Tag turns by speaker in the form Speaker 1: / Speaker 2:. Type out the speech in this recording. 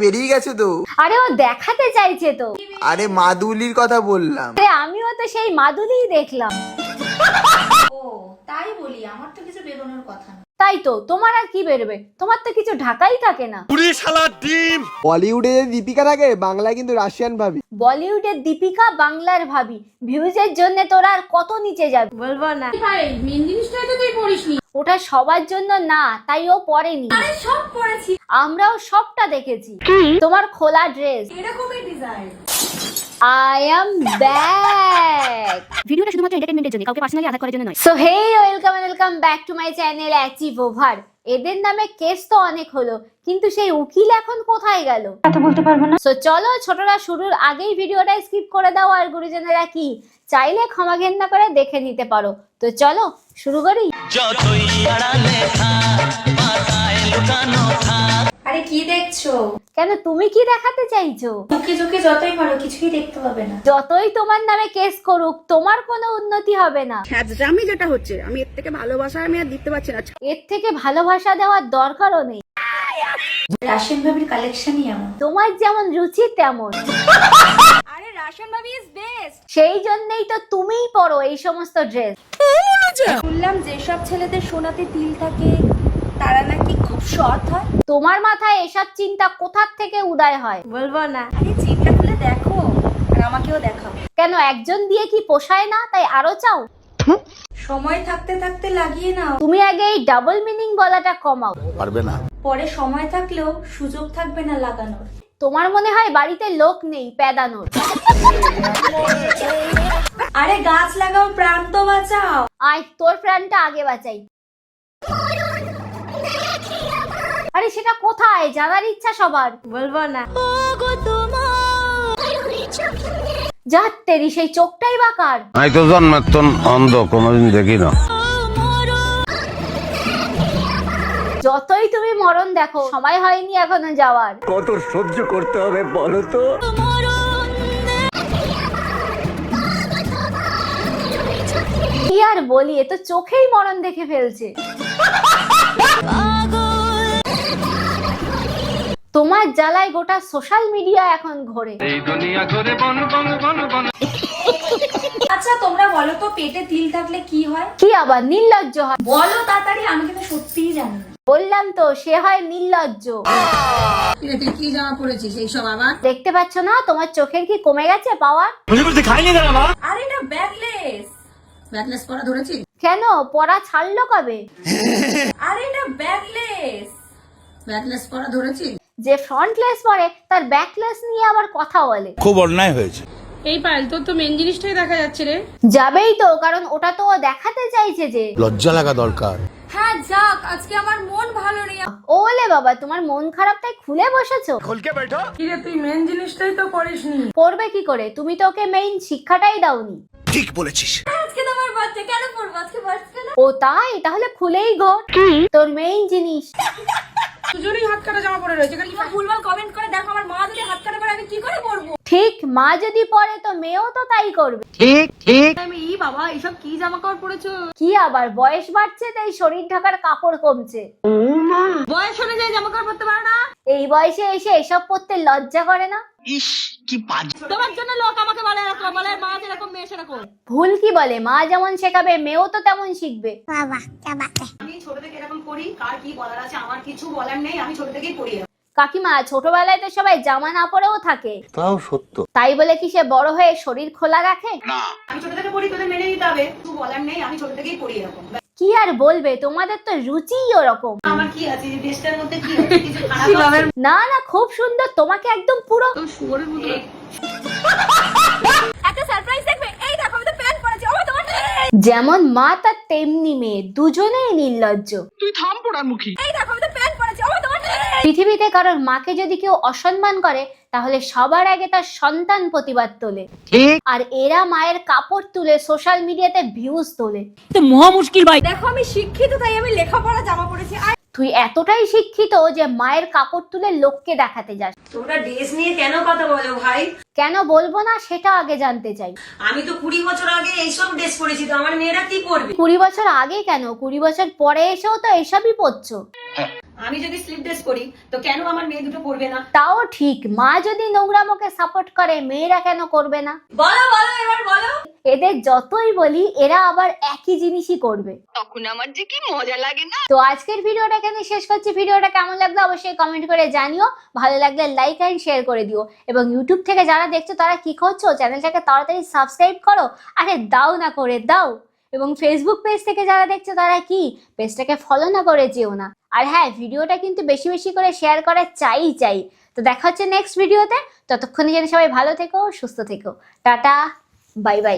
Speaker 1: বেরিয়ে গেছে তো।
Speaker 2: আরে ও দেখাতে চাইছে তো।
Speaker 1: আরে মাদুলির কথা বললাম।
Speaker 2: আরে আমিও তো সেই মাদুলিই দেখলাম।
Speaker 3: ও তাই বলি, আমার তো কিছু বেরোনোর কথা না।
Speaker 2: তাই তো, তোমার আর কি বেরোবে, তোমার তো কিছু ঢাকাই থাকে না।
Speaker 1: বলিউডে দীপিকা থাকে, বাংলায় কিন্তু রাশিয়ান ভাবি।
Speaker 2: বলিউডের দীপিকা, বাংলার ভাবি, ভিউজের জন্য তোরা আর কত নিচে যাবে বলবো না।
Speaker 3: ভাই মেন জিনিসটাই তো তুই পড়িসনি।
Speaker 2: ওটা সবার জন্য না, তাই ও পরেনি।
Speaker 3: আরে সব পড়েছি,
Speaker 2: আমরাও সবটা দেখেছি। তোমার খোলা ড্রেস,
Speaker 3: এরকমই ডিজাইন।
Speaker 2: I am back.
Speaker 4: ভিডিওটা শুধুমাত্র এন্টারটেইনমেন্টের জন্য, কাউকে পার্সোনালি আঘাত করার জন্য নয়।
Speaker 2: So hey welcome back to my channel achieve over. এদের নামে কেস তো অনেক হলো, কিন্তু সেই উকিল এখন কোথায় গেল
Speaker 4: কথা বলতে পারবো না।
Speaker 2: সো চলো ছোটরা শুরুর আগেই ভিডিওটা স্কিপ করে দাও, আর গুরুজনেরা কি চাইলে ক্ষমা ঘেন্না করে দেখে নিতে পারো। তো চলো শুরু করি।
Speaker 3: আরে কি দেখছো?
Speaker 2: কেন, তুমি কি দেখাতে চাইছো?
Speaker 3: ঝুঁকে ঝুঁকে যতই পারো কিছুই দেখতে পাবে না।
Speaker 2: যতই তোমার নামে কেস করুক, তোমার কোনো উন্নতি হবে না।
Speaker 5: আমি যেটা হচ্ছে, আমি এর থেকে ভালোবাসা আমি আর দিতে পারছি না।
Speaker 2: এর থেকে ভালোবাসা দেওয়ার দরকারও নেই।
Speaker 3: রাশিয়ান ভাবির কালেকশনই এমন।
Speaker 2: তোমার যেমন রুচি তেমন।
Speaker 3: আরে রাশিয়ান ভাবি ইজ বেস্ট।
Speaker 2: সেই জন্যই তো তুমিই পরো এই সমস্ত ড্রেস।
Speaker 3: শুনলাম যেসব ছেলেদের সোনাতে তিল থাকে তারা নাকি খুব সৎ হয়।
Speaker 2: তোমার মাথায় এসব চিন্তা কোথার থেকে উদয় হয়
Speaker 3: বলবো না। আরে চিন্তা খুলে দেখো আর আমাকেও দেখাও।
Speaker 2: কেন, একজন দিয়ে কি পোষায় না, তাই আরো চাও?
Speaker 3: সময় থাকতে থাকতে লাগিয়ে নাও।
Speaker 2: তুমি আগে এই ডাবল মিনিং বলাটা কমাও।
Speaker 1: পারবে না।
Speaker 3: পরে সময় থাকলেও সুযোগ থাকবে না লাগানোর।
Speaker 2: তোমার মনে হয় বাড়িতে লোক নেই প্যাদানোর।
Speaker 3: আরে গাছ লাগাও, প্রাণ তো বাঁচাও।
Speaker 2: আয় তোর প্রাণটা আগে বাঁচাই। আরে সেটা কোথায় জানার ইচ্ছা সবার।
Speaker 3: বলবো না।
Speaker 2: যার তেরি, সেই চোখটাই বাকার।
Speaker 6: আমি তো জন্মের অন্ধ, কোনোদিন দেখি না।
Speaker 2: যতই তুমি মরণ দেখো, সময় হয়নি এখনো যাওয়ার।
Speaker 1: কত সহ্য করতে হবে বলো তো।
Speaker 2: কি আর বলি, এ তো চোখেই মরণ দেখে ফেলছে। তোমার জ্বালায় গোটা সোশ্যাল মিডিয়া এখন ঘোরে।
Speaker 3: আচ্ছা তোমরা বলো তো, পেটে তিল থাকলে কি হয়?
Speaker 2: কি আবার নির্লজ্জ হয়?
Speaker 3: বলো তাড়াতাড়ি, আমি কিন্তু সত্যিই জানি না।
Speaker 2: বললাম তো, সে হয় নির্লজ্জ।
Speaker 5: তুই কি জামা পরেছিস এইসব আবার?
Speaker 2: দেখতে পাচ্ছ না তোমার চোখের কি কমে গেছে পাওয়ার?
Speaker 3: আরে এটা ব্যাকলেস।
Speaker 5: ব্যাকলেস পরা ধরেছিস?
Speaker 2: কেন, পড়া ছাড়লো কবে?
Speaker 3: আরে এটা ব্যাকলেস।
Speaker 5: ব্যাকলেস পরা ধরেছিস?
Speaker 2: যে ফ্রন্টলেস পরে তার ব্যাকলেস নিয়ে আবার কথা বলে।
Speaker 6: খুব অন্যায় হয়েছে।
Speaker 7: এই পাল তোর তো মেন জিনিসটাই দেখা যাচ্ছে রে।
Speaker 2: যাবেই তো, কারণ ওটা তো ও দেখাতে চাইছে যে।
Speaker 6: লজ্জা লাগা দরকার।
Speaker 3: হ্যাঁ যাক, আজকে আমার মন ভালো নেই।
Speaker 2: ওলে বাবা, তোমার মন খারাপ তাই খুলে বসেছো?
Speaker 7: কি রে, তুই মেন জিনিসটাই তো করিসনি।
Speaker 2: পড়বে কি করে, তুমি তো ওকে মেইন শিক্ষাটাই দাওনি।
Speaker 1: ঠিক বলেছিস।
Speaker 3: আজকে তোমার বাচ্চা কেন পড়বো? আজকে বাচ্চা কেন?
Speaker 2: ও তাই, তাহলে খুলেই ঘোর তোর মেইন জিনিস।
Speaker 7: দুজনেই হাত কাটা জামা পরে রয়েছে।
Speaker 3: তোমরা ভুলভাল কমেন্ট করে দেখো, আমার মা যদি হাত কাটা করে আমি কি করে পড়বো?
Speaker 2: ঠিক, মা যদি পরে তো মেয়েও তো তাই করবে।
Speaker 7: আমি ই বাবা, এইসব কি জামা কাপড় পরেছো?
Speaker 2: কি আবার, বয়স বাড়ছে তাই শরীর ঢাকার কাপড় কমছে।
Speaker 7: বয়স হলে যায় জামা কাপড় পরতে পারে না।
Speaker 2: এই বয়সে এসে এসব পড়তে লজ্জা করে না?
Speaker 7: তোমার জন্য লোক আমাকে বলে এরকম, বলে মা যেরকম মেয়ে সেরকম।
Speaker 2: ভুল কি বলে, মা যেমন শেখাবে মেয়েও তো তেমন শিখবে।
Speaker 7: আমি ছোট থেকে এরকম করি, কার কি বলার আছে, আমার কিছু বলার নেই, আমি ছোট থেকেই পড়ি।
Speaker 2: কাকিমা, ছোটবেলায় তো সবাই জামা না পরেও থাকে,
Speaker 1: তাও সত্য।
Speaker 2: তাই বলে কি সে বড় হয়ে শরীর খোলা রাখে?
Speaker 7: আমি ছোট থেকে পড়ি, তোদের মেনে নিতে হবে। কিছু বলার নেই, আমি ছোট থেকেই পড়ি এরকম।
Speaker 2: কি আর বলবে, তোমাদের তো রুচিই ওরকম।
Speaker 7: আমার কি আছে এই দেশটার মধ্যে, কি আছে কিছু খারাপ আছে?
Speaker 2: না না, খুব সুন্দর, তোমাকে একদম পুরো।
Speaker 7: শুয়োরের মতো।
Speaker 3: একটা সারপ্রাইজ দেখবে, এই দেখো আমি তো প্যান্ট পরেছি। ও তোমার
Speaker 2: যেমন মা তার তেমনি মেয়ে, দুজনেই নির্লজ্জ।
Speaker 7: তুই থাম পোড়ার মুখী।
Speaker 3: এই দেখো আমি তো প্যান্ট পরেছি। ও তোমার
Speaker 2: পৃথিবীতে কারোর মাকে যদি কেউ অসম্মান করে, তাহলে সবার আগে তার সন্তান প্রতিবাদ তোলে। আর এরা মায়ের কাপড় তুলে সোশ্যাল মিডিয়াতে ভিউজ তোলে।
Speaker 3: দেখো আমি শিক্ষিত, তাই আমি লেখাপড়া জামা পরেছি। আর
Speaker 2: তুই এতটাই শিক্ষিত যে মায়ের কাপড় তুলে লোককে দেখাতে যাস।
Speaker 8: তোমরা ড্রেস নিয়ে কেন কথা বলো ভাই?
Speaker 2: কেন বলবো না সেটা আগে জানতে চাই।
Speaker 8: আমি তো 20 বছর আগে এইসব ড্রেস পরেছি, তো আমার মেয়েরা কি পরবে?
Speaker 2: 20 বছর আগে কেন, 20 বছর পরে এসেও তো এসবই পরছো।
Speaker 7: আমি যদি স্লিপ ড্রেস পরি তো কেন আমার মেয়ে দুটো পরবে না?
Speaker 2: তাও ঠিক, মা যদি নোংরামোকে সাপোর্ট করে মেয়েরা কেন করবে না?
Speaker 8: বলো বলো এবার বলো।
Speaker 2: এদের যতই বলি এরা আবার একই জিনিসই করবে।
Speaker 3: তখন আমার যে কি মজা লাগে না।
Speaker 2: তো আজকের ভিডিওটা এখানে শেষ করছি। ভিডিওটা কেমন লাগলো অবশ্যই কমেন্ট করে জানিও, ভালো লাগলে লাইক এন্ড শেয়ার করে দিও, এবং ইউটিউব থেকে যারা দেখছো তারা কি করছো, চ্যানেলটাকে তাড়াতাড়ি সাবস্ক্রাইব করো। আরে দাও না করে দাও। এবং ফেসবুক পেজ থেকে যারা দেখছো তারা কি পেজটাকে ফলো না করে যেও না। আর হ্যাঁ, ভিডিওটা কিন্তু বেশি বেশি করে শেয়ার করা চাই। তো দেখা হচ্ছে নেক্সট ভিডিওতে। ততক্ষণে যেন সবাই ভালো থেকো, সুস্থ থেকো। Tata, bye bye.